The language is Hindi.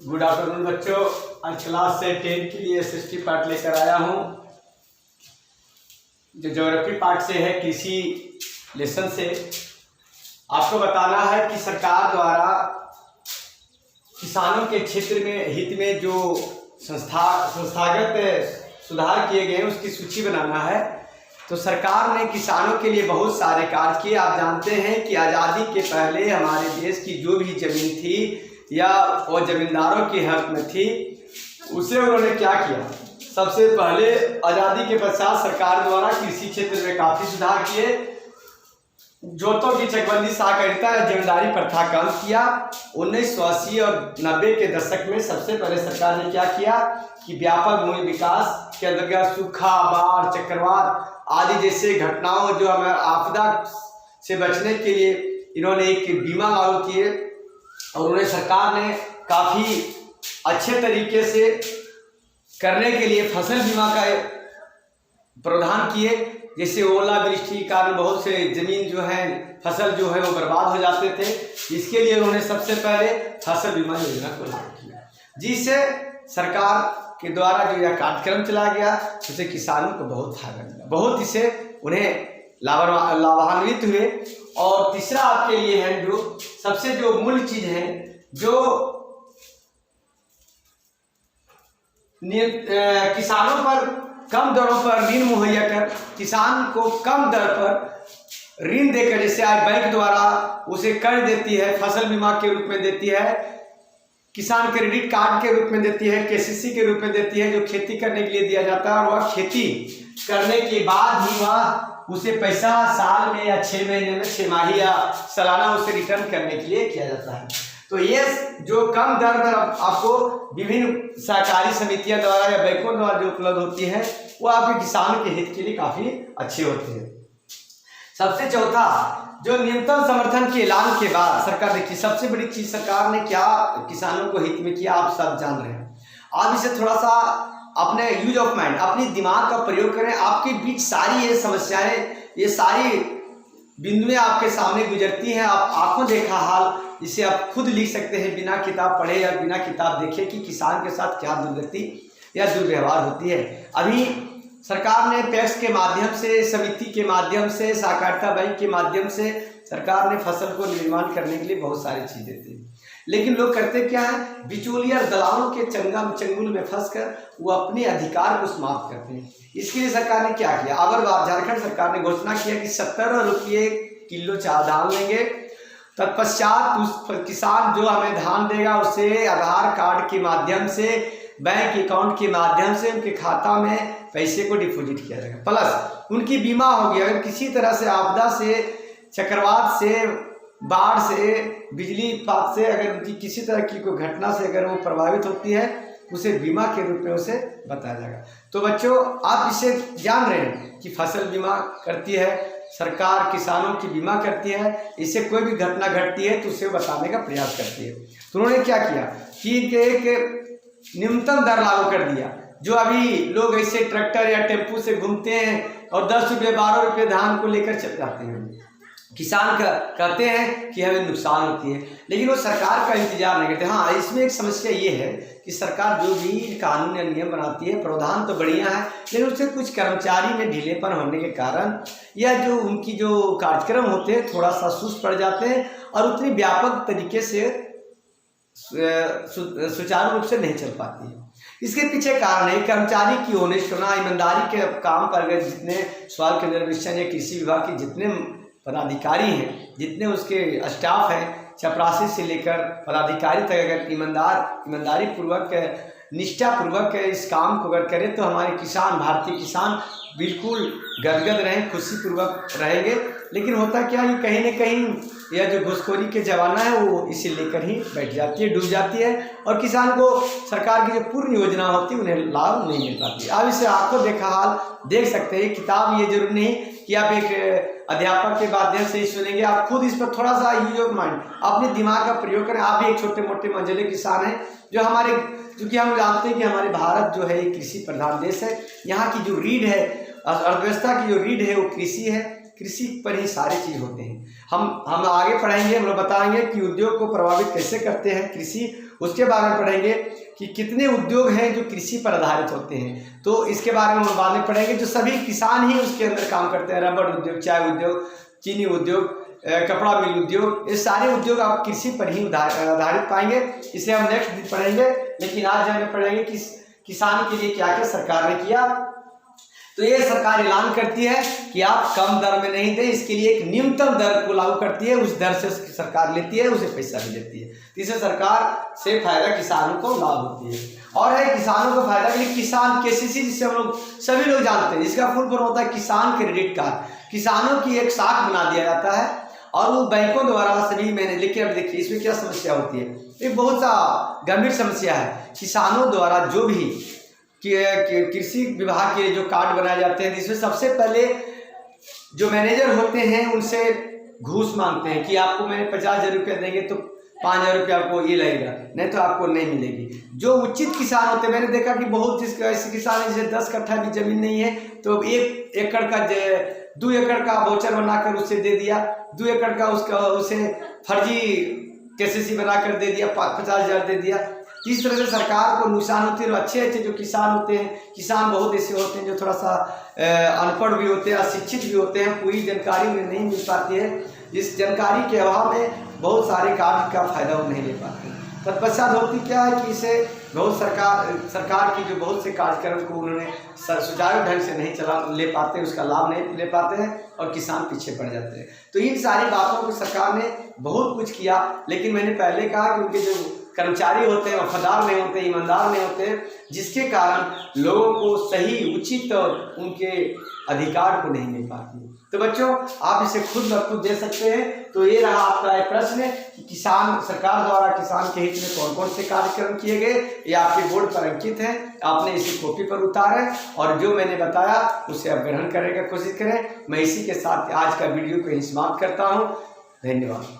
गुड आफ्टरनून बच्चों। आज क्लास से 10 के लिए एसएसटी पार्ट लेकर आया हूँ, जो ज्योग्राफी पार्ट से है, कृषि लेसन से। आपको बताना है कि सरकार द्वारा किसानों के क्षेत्र में हित में जो संस्थागत सुधार किए गए हैं उसकी सूची बनाना है। तो सरकार ने किसानों के लिए बहुत सारे कार्य किए। आप जानते हैं कि आज़ादी के पहले हमारे देश की जो भी जमीन थी या वो जमींदारों के हक में थी, उसे उन्होंने क्या किया। सबसे पहले आज़ादी के पश्चात सरकार द्वारा कृषि क्षेत्र में काफ़ी सुधार किए। जोतों की चकबंदी सहकारिता या जमींदारी प्रथा कम किया। 1980 और 90 के दशक में सबसे पहले सरकार ने क्या किया कि व्यापक मूल्य विकास के अंतर्गत सूखा, बाढ़, चक्रवात आदि जैसे घटनाओं जो हमें आपदा से बचने के लिए इन्होंने एक बीमा लागू किए और उन्हें सरकार ने काफ़ी अच्छे तरीके से करने के लिए फसल बीमा का प्रावधान किए। जैसे ओलावृष्टि के कारण बहुत से जमीन जो है, फसल जो है वो बर्बाद हो जाते थे। इसके लिए उन्होंने सबसे पहले फसल बीमा योजना को लागू किया, जिससे सरकार के द्वारा जो यह कार्यक्रम चला गया उससे किसानों को बहुत फायदा मिला, बहुत इसे उन्हें लाभान्वित हुए। और तीसरा आपके लिए है जो सबसे जो मूल चीज है, जो किसानों पर कम दरों पर ऋण मुहैया कर, किसान को कम दर पर ऋण देकर, जैसे आज बैंक द्वारा उसे कर्ज देती है, फसल बीमा के रूप में देती है, किसान क्रेडिट कार्ड के रूप में देती है, केसीसी के रूप में देती है, जो खेती करने के लिए दिया जाता है। और वह खेती करने के बाद ही वह उसे पैसा साल में या 6 महीने में, 6 माही या सालाना उसे रिटर्न करने के लिए किया जाता है। तो ये जो कम दर पर आपको विभिन्न सहकारी समितियों द्वारा या बैंकों द्वारा जो उपलब्ध होती है, वो आपके किसानों के हित के लिए काफ़ी अच्छे होते हैं। सबसे चौथा, जो न्यूनतम समर्थन के ऐलान के बाद सरकार, देखिए सबसे बड़ी चीज सरकार ने क्या किसानों को हित में किया, आप सब जान रहे हैं। आप इसे थोड़ा सा अपने यूज ऑफ माइंड, अपनी दिमाग का प्रयोग करें। आपके बीच सारी ये समस्याएं, ये सारी बिंदुएं आपके सामने गुजरती हैं। आप आंखों देखा हाल, इसे आप खुद लिख सकते हैं बिना किताब पढ़े या बिना किताब देखे कि किसान के साथ क्या दुर्गति या दुर्व्यवहार होती है। अभी सरकार ने पैक्स के माध्यम से, समिति के माध्यम से, सहकारिता बैंक के माध्यम से सरकार ने फसल को निर्माण करने के लिए बहुत सारी चीजें दी। लेकिन लोग करते क्या है, बिचौलिया दलालों के चंगुल में फंसकर वो अपने अधिकार को समाप्त करते हैं। इसके लिए सरकार ने क्या किया, अगर झारखंड सरकार ने घोषणा किया कि 70 रुपये किलो धान लेंगे। तत्पश्चात उस किसान जो हमें धान देगा उसे आधार कार्ड के माध्यम से, बैंक अकाउंट के माध्यम से उनके खाता में पैसे को डिपॉजिट किया जाएगा, प्लस उनकी बीमा होगी। अगर किसी तरह से आपदा से, चक्रवात से, बाढ़ से, बिजली पात से, अगर उनकी किसी तरह की कोई घटना से अगर वो प्रभावित होती है, उसे बीमा के रूप में उसे बताया जाएगा। तो बच्चों, आप इसे जान रहे हैं कि फसल बीमा करती है सरकार, किसानों की बीमा करती है। इससे कोई भी घटना घटती है तो उसे बताने का प्रयास करती है। तो उन्होंने क्या किया कि एक न्यूनतम दर लागू कर दिया। जो अभी लोग ऐसे ट्रैक्टर या टेम्पू से घूमते हैं और 10 रुपये 12 रुपये धान को लेकर चल जाते हैं, किसान कहते हैं कि हमें नुकसान होती है, लेकिन वो सरकार का इंतजार नहीं करते। हाँ, इसमें एक समस्या ये है कि सरकार जो भी कानून या नियम बनाती है, प्रावधान तो बढ़िया है, लेकिन उससे कुछ कर्मचारी में ढीलेपन होने के कारण या जो उनकी जो कार्यक्रम होते हैं थोड़ा सा सुस्त पड़ जाते हैं और उतनी व्यापक तरीके से सुचारू रूप से नहीं चल पाती है। इसके पीछे कारण है कर्मचारी की ओनेस्ट होना, ईमानदारी के काम पर अगर जितने सवाल के निर्देशन या कृषि विभाग के जितने पदाधिकारी हैं, जितने उसके स्टाफ हैं, चपरासी से लेकर पदाधिकारी तक अगर ईमानदारी पूर्वक, निष्ठा पूर्वक इस काम को अगर करें तो हमारे किसान, भारतीय किसान बिल्कुल गदगद रहें, खुशी पूर्वक रहेंगे। लेकिन होता क्या है कि कहीं न कहीं यह जो घुसखोरी के जमाना है वो इसे लेकर ही बैठ जाती है, डूब जाती है और किसान को सरकार की जो पूर्ण योजना होती है उन्हें लाभ नहीं मिल पाती। आप इसे आंखों देखा हाल देख सकते हैं। किताब ये जरूरी नहीं कि आप एक अध्यापक के माध्यम से ही सुनेंगे, आप खुद इस पर थोड़ा सा यूज ऑफ माइंड, अपने दिमाग का प्रयोग करें। आप भी एक छोटे मोटे मंझले किसान हैं जो हमारे, क्योंकि हम जानते हैं कि हमारे भारत जो है एक कृषि प्रधान देश है। यहाँ की जो रीढ़ है, अर्थव्यवस्था की जो रीढ़ है वो कृषि है। कृषि पर ही सारी चीज होते हैं। हम आगे पढ़ेंगे, हम लोग बताएंगे कि उद्योग को प्रभावित कैसे करते हैं कृषि, उसके बारे में पढ़ेंगे कि कितने उद्योग हैं जो कृषि पर आधारित होते हैं, तो इसके बारे में हम बाद में पढ़ेंगे। जो सभी किसान ही उसके अंदर काम करते हैं, रबड़ उद्योग, चाय उद्योग, चीनी उद्योग, कपड़ा मिल उद्योग, ये सारे उद्योग आप कृषि पर ही आधारित पाएंगे। इसे हम नेक्स्ट दिन पढ़ेंगे, लेकिन आज हमें पढ़ेंगे कि किसान के लिए क्या क्या सरकार ने किया। तो ये सरकार ऐलान करती है कि आप कम दर में नहीं दें, इसके लिए एक न्यूनतम दर को लागू करती है, उस दर से सरकार लेती है, उसे पैसा भी देती है। तो इससे सरकार से फायदा किसानों को लाभ होती है। और है किसानों को फायदा के लिए किसान केसीसी, जिसे हम लोग सभी लोग जानते हैं, जिसका फुल फॉर्म होता है किसान क्रेडिट कार्ड। किसानों की एक शाख बना दिया जाता है और वो बैंकों द्वारा सभी मैंने लिखे। अब देखिए इसमें क्या समस्या होती है, एक बहुत सा गंभीर समस्या है। किसानों द्वारा जो भी कृषि विभाग के जो कार्ड बनाए जाते हैं, जिसमें सबसे पहले जो मैनेजर होते हैं उनसे घूस मांगते हैं कि आपको मैंने 50,000 रुपया देंगे तो 5,000 रुपया आपको ये लगेगा, नहीं तो आपको नहीं मिलेगी। जो उचित किसान होते हैं, मैंने देखा कि बहुत ऐसे किसान है जिसे 10 कट्ठा भी जमीन नहीं है, तो 1 एकड़ का 2 एकड़ का वाउचर बनाकर उसे दे दिया, 2 एकड़ का उसे फर्जी केसीसी बनाकर दे दिया, 50,000 दे दिया। इस तरह से सरकार को नुकसान होती है। और अच्छे जो किसान होते हैं, किसान बहुत ऐसे होते हैं जो थोड़ा सा अनपढ़ भी होते हैं, अशिक्षित भी होते हैं, पूरी जानकारी उन्हें नहीं मिल पाती है। इस जानकारी के अभाव में बहुत सारे कार्य का फायदा वो नहीं ले पाते। तत्पश्चात होती क्या है कि इसे बहुत सरकार की जो बहुत से कार्यक्रम को उन्होंने सुचारू ढंग से नहीं चला ले पाते, उसका लाभ नहीं ले पाते हैं और किसान पीछे पड़ जाते हैं। तो इन सारी बातों को सरकार ने बहुत कुछ किया, लेकिन मैंने पहले कहा कि उनके जो कर्मचारी होते हैं वफादार नहीं होते, ईमानदार नहीं होते, जिसके कारण लोगों को सही उचित और उनके अधिकार को नहीं मिल पाती। तो बच्चों आप इसे खुद ब खुद दे सकते हैं। तो ये रहा आपका एक प्रश्न कि किसान सरकार द्वारा किसान के हित में कौन कौन से कार्यक्रम किए गए, ये आपके बोर्ड पर अंकित है, आपने इसे कॉपी पर उतारें और जो मैंने बताया उसे आप ग्रहण करने की कोशिश करें। मैं इसी के साथ आज का वीडियो को समाप्त करता हूँ। धन्यवाद।